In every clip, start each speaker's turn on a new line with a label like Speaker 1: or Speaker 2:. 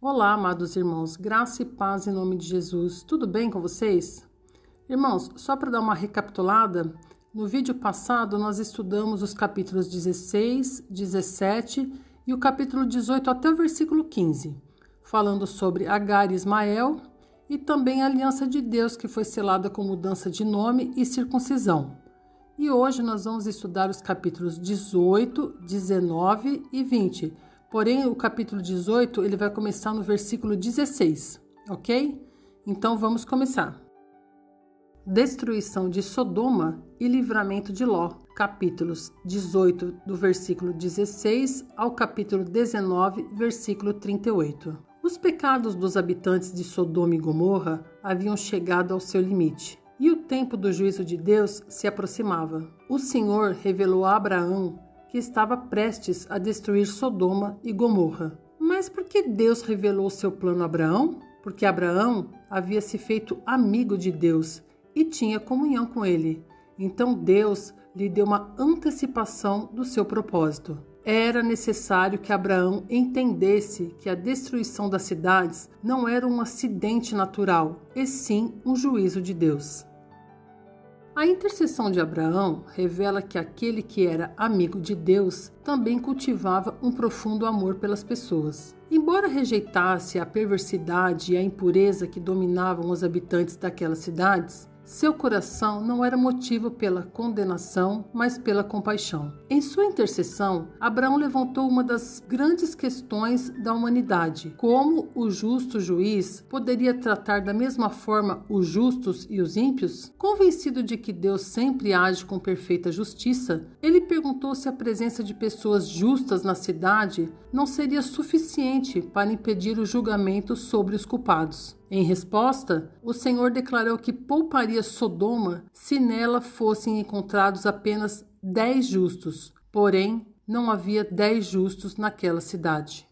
Speaker 1: Olá, amados irmãos, graça e paz em nome de Jesus. Tudo bem com vocês? Irmãos, só para dar uma recapitulada, no vídeo passado nós estudamos os capítulos 16, 17 e o capítulo 18 até o versículo 15, falando sobre Agar e Ismael e também a aliança de Deus que foi selada com mudança de nome e circuncisão. E hoje nós vamos estudar os capítulos 18, 19 e 20. Porém, o capítulo 18 ele vai começar no versículo 16, ok? Então vamos começar. Destruição de Sodoma e livramento de Ló, capítulos 18, do versículo 16 ao capítulo 19, versículo 38. Os pecados dos habitantes de Sodoma e Gomorra haviam chegado ao seu limite, e o tempo do juízo de Deus se aproximava. O Senhor revelou a Abraão que estava prestes a destruir Sodoma e Gomorra. Mas por que Deus revelou seu plano a Abraão? Porque Abraão havia se feito amigo de Deus e tinha comunhão com ele. Então Deus lhe deu uma antecipação do seu propósito. Era necessário que Abraão entendesse que a destruição das cidades não era um acidente natural, e sim um juízo de Deus. A intercessão de Abraão revela que aquele que era amigo de Deus também cultivava um profundo amor pelas pessoas. Embora rejeitasse a perversidade e a impureza que dominavam os habitantes daquelas cidades, seu coração não era motivo pela condenação, mas pela compaixão. Em sua intercessão, Abraão levantou uma das grandes questões da humanidade: como o justo juiz poderia tratar da mesma forma os justos e os ímpios? Convencido de que Deus sempre age com perfeita justiça, ele perguntou se a presença de pessoas justas na cidade não seria suficiente para impedir o julgamento sobre os culpados. Em resposta, o Senhor declarou que pouparia Sodoma se nela fossem encontrados apenas 10 justos, porém não havia 10 justos naquela cidade.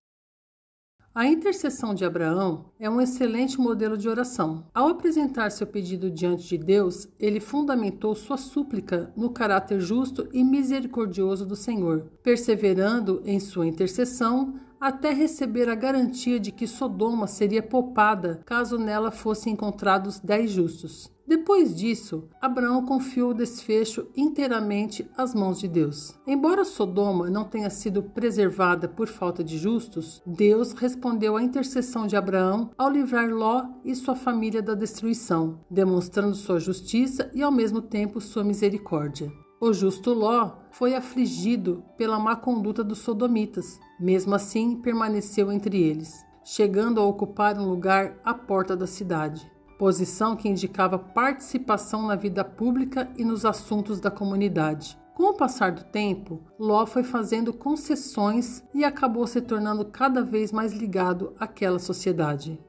Speaker 1: A intercessão de Abraão é um excelente modelo de oração. Ao apresentar seu pedido diante de Deus, ele fundamentou sua súplica no caráter justo e misericordioso do Senhor, perseverando em sua intercessão até receber a garantia de que Sodoma seria poupada caso nela fossem encontrados 10 justos. Depois disso, Abraão confiou o desfecho inteiramente às mãos de Deus. Embora Sodoma não tenha sido preservada por falta de justos, Deus respondeu à intercessão de Abraão ao livrar Ló e sua família da destruição, demonstrando sua justiça e ao mesmo tempo sua misericórdia. O justo Ló foi afligido pela má conduta dos sodomitas. Mesmo assim, permaneceu entre eles, chegando a ocupar um lugar à porta da cidade, posição que indicava participação na vida pública e nos assuntos da comunidade. Com o passar do tempo, Ló foi fazendo concessões e acabou se tornando cada vez mais ligado àquela sociedade.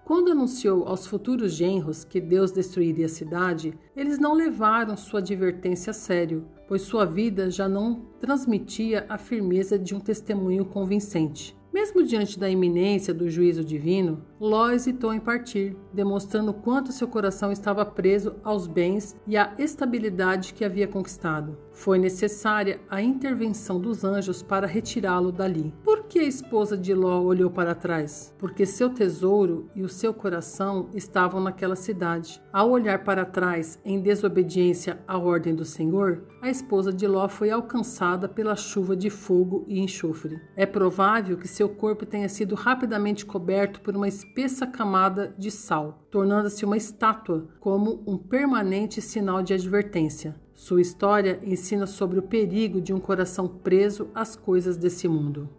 Speaker 1: Quando anunciou aos futuros genros que Deus destruiria a cidade, eles não levaram sua advertência a sério, pois sua vida já não transmitia a firmeza de um testemunho convincente. Mesmo diante da iminência do juízo divino, Ló hesitou em partir, demonstrando quanto seu coração estava preso aos bens e à estabilidade que havia conquistado. Foi necessária a intervenção dos anjos para retirá-lo dali. Por que a esposa de Ló olhou para trás? Porque seu tesouro e o seu coração estavam naquela cidade. Ao olhar para trás em desobediência à ordem do Senhor, a esposa de Ló foi alcançada pela chuva de fogo e enxofre. É provável que seu corpo tenha sido rapidamente coberto por uma espessa camada de sal, tornando-se uma estátua como um permanente sinal de advertência. Sua história ensina sobre o perigo de um coração preso às coisas desse mundo.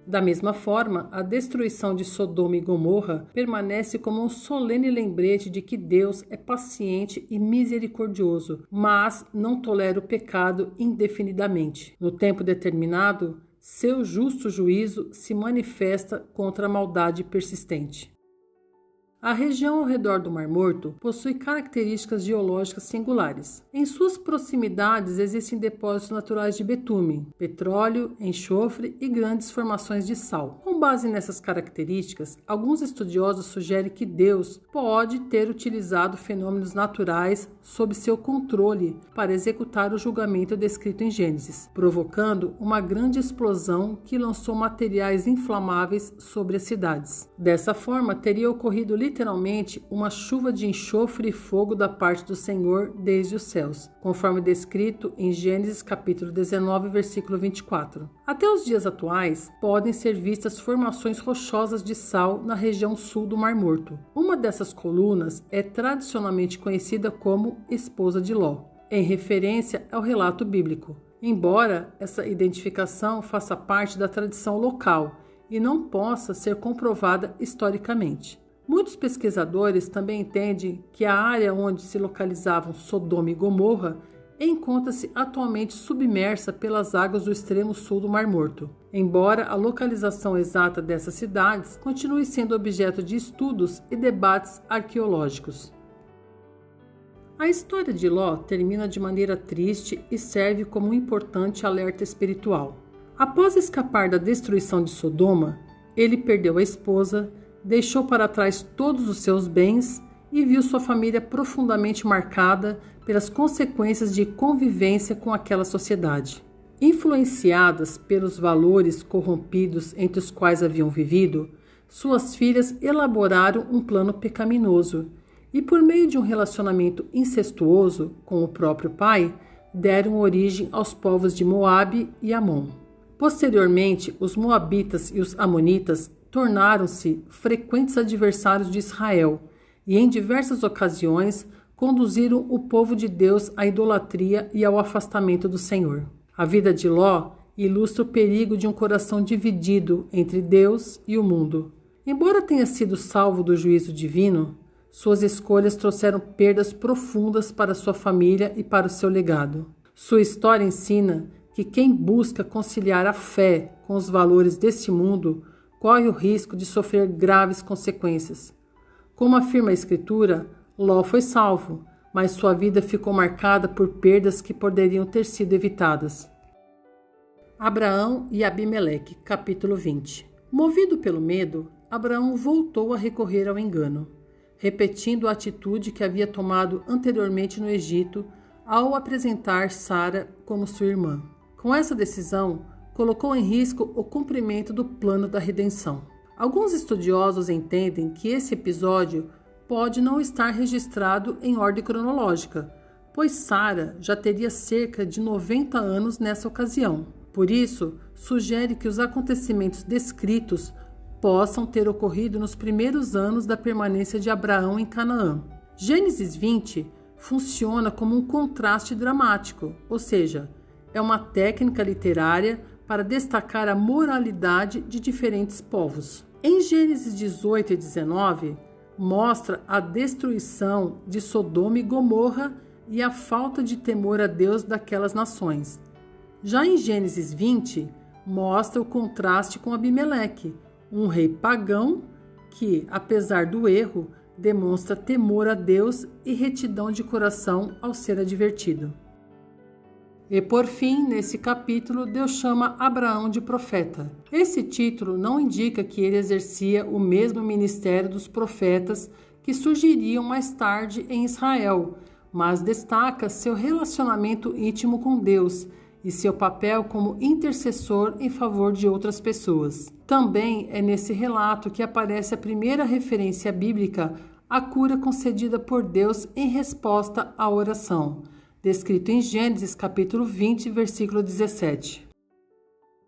Speaker 1: Da mesma forma, a destruição de Sodoma e Gomorra permanece como um solene lembrete de que Deus é paciente e misericordioso, mas não tolera o pecado indefinidamente. No tempo determinado, seu justo juízo se manifesta contra a maldade persistente. A região ao redor do Mar Morto possui características geológicas singulares. Em suas proximidades existem depósitos naturais de betume, petróleo, enxofre e grandes formações de sal. Com base nessas características, alguns estudiosos sugerem que Deus pode ter utilizado fenômenos naturais sob seu controle para executar o julgamento descrito em Gênesis, provocando uma grande explosão que lançou materiais inflamáveis sobre as cidades. Dessa forma, teria ocorrido literalmente uma chuva de enxofre e fogo da parte do Senhor desde os céus, conforme descrito em Gênesis capítulo 19, versículo 24. Até os dias atuais, podem ser vistas formações rochosas de sal na região sul do Mar Morto. Uma dessas colunas é tradicionalmente conhecida como Esposa de Ló, em referência ao relato bíblico, embora essa identificação faça parte da tradição local e não possa ser comprovada historicamente. Muitos pesquisadores também entendem que a área onde se localizavam Sodoma e Gomorra encontra-se atualmente submersa pelas águas do extremo sul do Mar Morto, embora a localização exata dessas cidades continue sendo objeto de estudos e debates arqueológicos. A história de Ló termina de maneira triste e serve como um importante alerta espiritual. Após escapar da destruição de Sodoma, ele perdeu a esposa, deixou para trás todos os seus bens e viu sua família profundamente marcada pelas consequências de convivência com aquela sociedade. Influenciadas pelos valores corrompidos entre os quais haviam vivido, suas filhas elaboraram um plano pecaminoso e, por meio de um relacionamento incestuoso com o próprio pai, deram origem aos povos de Moabe e Amon. Posteriormente, os moabitas e os amonitas tornaram-se frequentes adversários de Israel e, em diversas ocasiões, conduziram o povo de Deus à idolatria e ao afastamento do Senhor. A vida de Ló ilustra o perigo de um coração dividido entre Deus e o mundo. Embora tenha sido salvo do juízo divino, suas escolhas trouxeram perdas profundas para sua família e para o seu legado. Sua história ensina que quem busca conciliar a fé com os valores deste mundo corre o risco de sofrer graves consequências. Como afirma a Escritura, Ló foi salvo, mas sua vida ficou marcada por perdas que poderiam ter sido evitadas. Abraão e Abimeleque, capítulo 20. Movido pelo medo, Abraão voltou a recorrer ao engano, repetindo a atitude que havia tomado anteriormente no Egito ao apresentar Sara como sua irmã. Com essa decisão, colocou em risco o cumprimento do plano da redenção. Alguns estudiosos entendem que esse episódio pode não estar registrado em ordem cronológica, pois Sara já teria cerca de 90 anos nessa ocasião. Por isso, sugere que os acontecimentos descritos possam ter ocorrido nos primeiros anos da permanência de Abraão em Canaã. Gênesis 20 funciona como um contraste dramático, ou seja, é uma técnica literária para destacar a moralidade de diferentes povos. Em Gênesis 18 e 19, mostra a destruição de Sodoma e Gomorra e a falta de temor a Deus daquelas nações. Já em Gênesis 20, mostra o contraste com Abimeleque, um rei pagão que, apesar do erro, demonstra temor a Deus e retidão de coração ao ser advertido. E por fim, nesse capítulo, Deus chama Abraão de profeta. Esse título não indica que ele exercia o mesmo ministério dos profetas que surgiriam mais tarde em Israel, mas destaca seu relacionamento íntimo com Deus e seu papel como intercessor em favor de outras pessoas. Também é nesse relato que aparece a primeira referência bíblica à cura concedida por Deus em resposta à oração, descrito em Gênesis capítulo 20, versículo 17.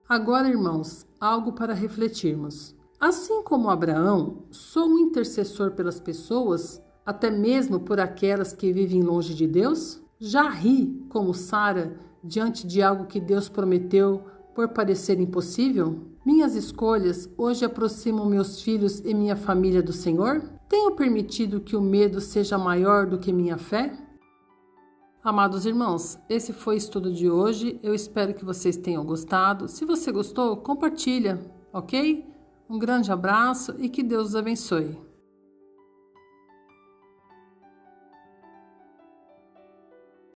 Speaker 1: Agora, irmãos, algo para refletirmos. Assim como Abraão, sou um intercessor pelas pessoas, até mesmo por aquelas que vivem longe de Deus? Já ri, como Sara, diante de algo que Deus prometeu por parecer impossível? Minhas escolhas hoje aproximam meus filhos e minha família do Senhor? Tenho permitido que o medo seja maior do que minha fé? Amados irmãos, esse foi o estudo de hoje. Eu espero que vocês tenham gostado. Se você gostou, compartilha, ok? Um grande abraço e que Deus os abençoe.